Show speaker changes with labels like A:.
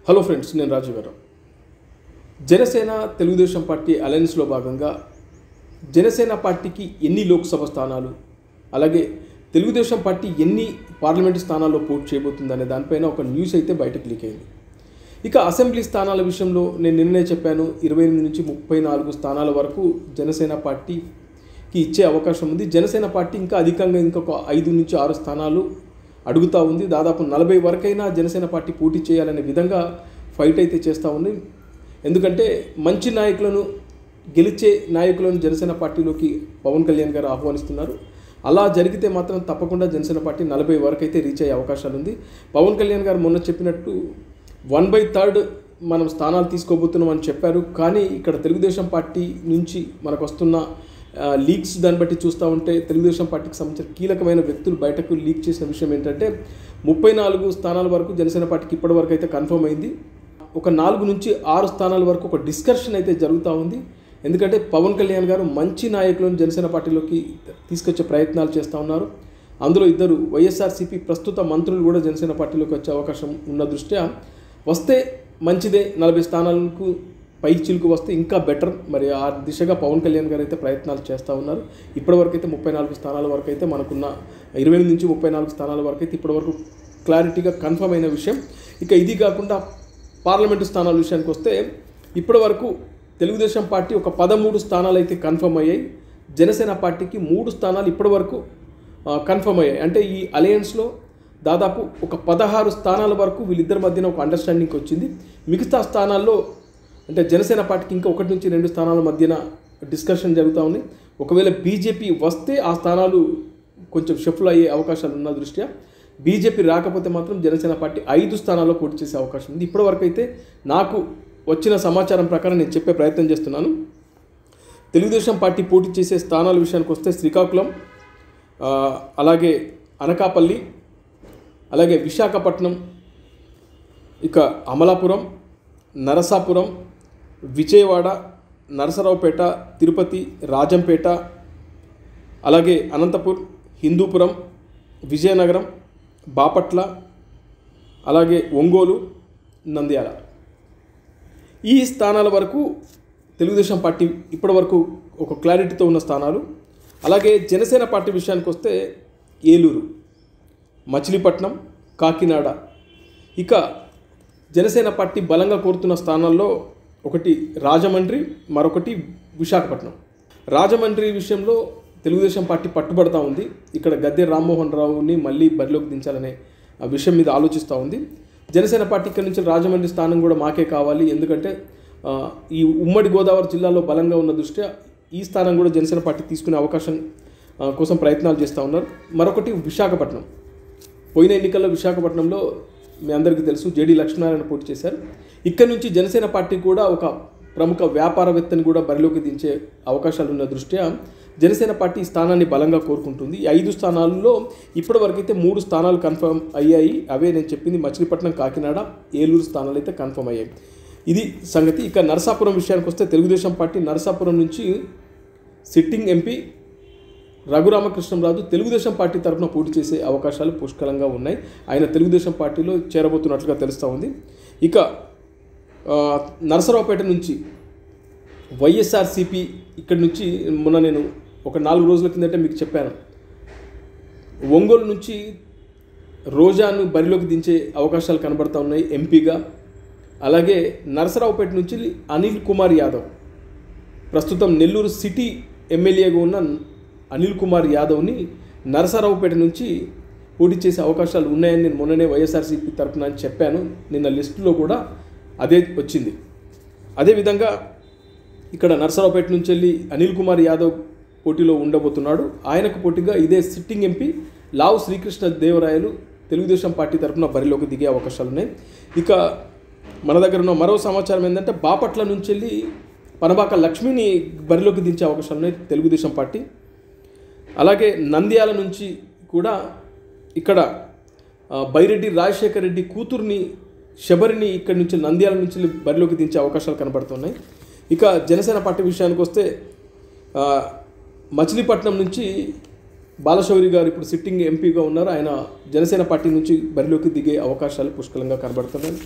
A: Hello friends, నేను రాజీవ్ గారు. Janasena Telugu Desam party అలయన్స్లో భాగంగా జనసేన పార్టీకి ఎన్ని లోక్సభ స్థానాలు, అలాగే తెలుగుదేశం పార్టీ ఎన్ని పార్లమెంటు స్థానాల్లో పోటీ చేయబోతుందనే దానిపైన ఒక న్యూస్ అయితే బయటకు లీక్ అయింది. ఇక అసెంబ్లీ స్థానాల విషయంలో నేను నిన్నే చెప్పాను, 28 నుంచి 34 స్థానాల వరకు జనసేన పార్టీకి ఇచ్చే అవకాశం ఉంది. జనసేన పార్టీ ఇంకా అధికంగా ఇంకొక 5 నుంచి 6 స్థానాలు అడుగుతూ ఉంది. దాదాపు 40 వరకైనా జనసేన పార్టీ పోటీ చేయాలనే విధంగా ఫైట్ అయితే చేస్తూ ఉంది. ఎందుకంటే మంచి నాయకులను, గెలిచే నాయకులను జనసేన పార్టీలోకి పవన్ కళ్యాణ్ గారు ఆహ్వానిస్తున్నారు. అలా జరిగితే మాత్రం తప్పకుండా జనసేన పార్టీ 40 వరకు అయితే రీచ్ అయ్యే అవకాశాలు ఉంది. పవన్ కళ్యాణ్ గారు మొన్న చెప్పినట్టు 1/3 మనం స్థానాలు తీసుకోబోతున్నాం అని చెప్పారు. కానీ ఇక్కడ తెలుగుదేశం పార్టీ నుంచి మనకు వస్తున్న లీక్స్ దాన్ని బట్టి చూస్తూ ఉంటే తెలుగుదేశం పార్టీకి సంబంధించిన కీలకమైన వ్యక్తులు బయటకు లీక్ చేసిన విషయం ఏంటంటే 34 స్థానాల వరకు జనసేన పార్టీకి ఇప్పటివరకు అయితే కన్ఫర్మ్ అయింది. ఒక 4 నుంచి 6 స్థానాల వరకు ఒక డిస్కషన్ అయితే జరుగుతూ ఉంది. ఎందుకంటే పవన్ కళ్యాణ్ గారు మంచి నాయకులను జనసేన పార్టీలోకి తీసుకొచ్చే ప్రయత్నాలు చేస్తూ ఉన్నారు. అందులో 2 వైఎస్ఆర్సీపీ ప్రస్తుత మంత్రులు కూడా జనసేన పార్టీలోకి వచ్చే అవకాశం ఉన్న దృష్ట్యా వస్తే మంచిదే, 40 స్థానాలకు పై చిలుకు వస్తే ఇంకా బెటర్. మరి ఆ దిశగా పవన్ కళ్యాణ్ గారు అయితే ప్రయత్నాలు చేస్తూ ఉన్నారు. ఇప్పటివరకు అయితే 34 స్థానాల వరకు అయితే మనకున్న 28 నుంచి 34 స్థానాల వరకు అయితే ఇప్పటివరకు క్లారిటీగా కన్ఫర్మ్ అయిన విషయం. ఇక ఇది కాకుండా పార్లమెంటు స్థానాల విషయానికి వస్తే ఇప్పటివరకు తెలుగుదేశం పార్టీ ఒక 13 స్థానాలు అయితే కన్ఫర్మ్ అయ్యాయి. జనసేన పార్టీకి 3 స్థానాలు ఇప్పటివరకు కన్ఫర్మ్ అయ్యాయి. అంటే ఈ అలయన్స్లో దాదాపు ఒక 16 స్థానాల వరకు వీళ్ళిద్దరి మధ్యన ఒక అండర్స్టాండింగ్కి వచ్చింది. మిగతా స్థానాల్లో అంటే జనసేన పార్టీకి ఇంకా 1 నుంచి 2 స్థానాల మధ్యన డిస్కషన్ జరుగుతూ ఉంది. ఒకవేళ బీజేపీ వస్తే ఆ స్థానాలు కొంచెం షఫుల్ అయ్యే అవకాశాలు ఉన్న దృష్ట్యా, బీజేపీ రాకపోతే మాత్రం జనసేన పార్టీ 5 స్థానాల్లో పోటీ చేసే అవకాశం ఉంది. ఇప్పటివరకు అయితే నాకు వచ్చిన సమాచారం ప్రకారం నేను చెప్పే ప్రయత్నం చేస్తున్నాను. తెలుగుదేశం పార్టీ పోటీ చేసే స్థానాల విషయానికి వస్తే శ్రీకాకుళం, అలాగే అనకాపల్లి, అలాగే విశాఖపట్నం, ఇక అమలాపురం, నరసాపురం, విజయవాడ, నరసరావుపేట, తిరుపతి, రాజంపేట, అలాగే అనంతపూర్, హిందూపురం, విజయనగరం, బాపట్ల, అలాగే ఒంగోలు, నంద్యాల, ఈ స్థానాల వరకు తెలుగుదేశం పార్టీ ఇప్పటివరకు ఒక క్లారిటీతో ఉన్న స్థానాలు. అలాగే జనసేన పార్టీ విషయానికి వస్తే ఏలూరు, మచిలీపట్నం, కాకినాడ, ఇక జనసేన పార్టీ బలంగా కోరుతున్న స్థానాల్లో ఒకటి రాజమండ్రి, మరొకటి విశాఖపట్నం. రాజమండ్రి విషయంలో తెలుగుదేశం పార్టీ పట్టుబడతా ఉంది. ఇక్కడ గద్దె రామ్మోహన్ రావుని మళ్ళీ బరిలోకి దించాలనే విషయం మీద ఆలోచిస్తూ ఉంది. జనసేన పార్టీ ఇక్కడ నుంచి రాజమండ్రి స్థానం కూడా మాకే కావాలి, ఎందుకంటే ఈ ఉమ్మడి గోదావరి జిల్లాలో బలంగా ఉన్న దృష్ట్యా ఈ స్థానం కూడా జనసేన పార్టీ తీసుకునే అవకాశం కోసం ప్రయత్నాలు చేస్తూ ఉన్నారు. మరొకటి విశాఖపట్నం. పోయిన ఎన్నికల్లో విశాఖపట్నంలో మీ అందరికీ తెలుసు జేడీ లక్ష్మీనారాయణ పోటీ చేశారు. ఇక్కడ నుంచి జనసేన పార్టీ కూడా ఒక ప్రముఖ వ్యాపారవేత్తని కూడా బరిలోకి దించే అవకాశాలు ఉన్న దృష్ట్యా జనసేన పార్టీ ఈ స్థానాన్ని బలంగా కోరుకుంటుంది. ఈ 5 స్థానాల్లో ఇప్పటివరకు అయితే 3 స్థానాలు కన్ఫర్మ్ అయ్యాయి. అవే నేను చెప్పింది మచిలీపట్నం, కాకినాడ, ఏలూరు స్థానాలు అయితే కన్ఫర్మ్ అయ్యాయి. ఇది సంగతి. ఇక నరసాపురం విషయానికి వస్తే తెలుగుదేశం పార్టీ నరసాపురం నుంచి sitting MP Raghurama Krishnam Raju Telugu Desam party తరఫున పోటీ చేసే అవకాశాలు పుష్కలంగా ఉన్నాయి. ఆయన తెలుగుదేశం పార్టీలో చేరబోతున్నట్లుగా తెలుస్తూ ఉంది. ఇక నరసరావుపేట నుంచి వైఎస్ఆర్సీపీ, ఇక్కడి నుంచి మొన్న నేను ఒక 4 రోజుల కిందట మీకు చెప్పాను, ఒంగోలు నుంచి రోజాను బరిలోకి దించే అవకాశాలు కనబడుతూ ఉన్నాయి ఎంపీగా. అలాగే నరసరావుపేట నుంచి అనిల్ కుమార్ యాదవ్, ప్రస్తుతం నెల్లూరు సిటీ ఎమ్మెల్యేగా ఉన్న అనిల్ కుమార్ యాదవ్ని నరసరావుపేట నుంచి పోటీ చేసే అవకాశాలు ఉన్నాయని నేను మొన్ననే వైఎస్ఆర్సీపీ తరఫున చెప్పాను. నిన్న లిస్టులో కూడా అదే వచ్చింది. అదేవిధంగా ఇక్కడ నరసరావుపేట నుంచి వెళ్ళి అనిల్ కుమార్ యాదవ్ పోటీలో ఉండబోతున్నాడు. ఆయనకు పోటీగా ఇదే సిట్టింగ్ ఎంపీ లావు శ్రీకృష్ణ దేవరాయలు తెలుగుదేశం పార్టీ తరఫున బరిలోకి దిగే అవకాశాలు ఉన్నాయి. ఇక మన దగ్గర ఉన్న మరో సమాచారం ఏంటంటే బాపట్ల నుంచి వెళ్ళి పనబాక లక్ష్మిని బరిలోకి దించే అవకాశాలు ఉన్నాయి తెలుగుదేశం పార్టీ. అలాగే నంద్యాల నుంచి కూడా ఇక్కడ బైరెడ్డి రాజశేఖర్ రెడ్డి కూతుర్ని శబరిని ఇక్కడి నుంచి నంద్యాల నుంచి బరిలోకి దించే అవకాశాలు కనబడుతున్నాయి. ఇక జనసేన పార్టీ విషయానికి వస్తే మచిలీపట్నం నుంచి బాలశౌరి గారు ఇప్పుడు సిట్టింగ్ ఎంపీగా ఉన్నారు. ఆయన జనసేన పార్టీ నుంచి బరిలోకి దిగే అవకాశాలు పుష్కలంగా కనబడుతున్నాయి.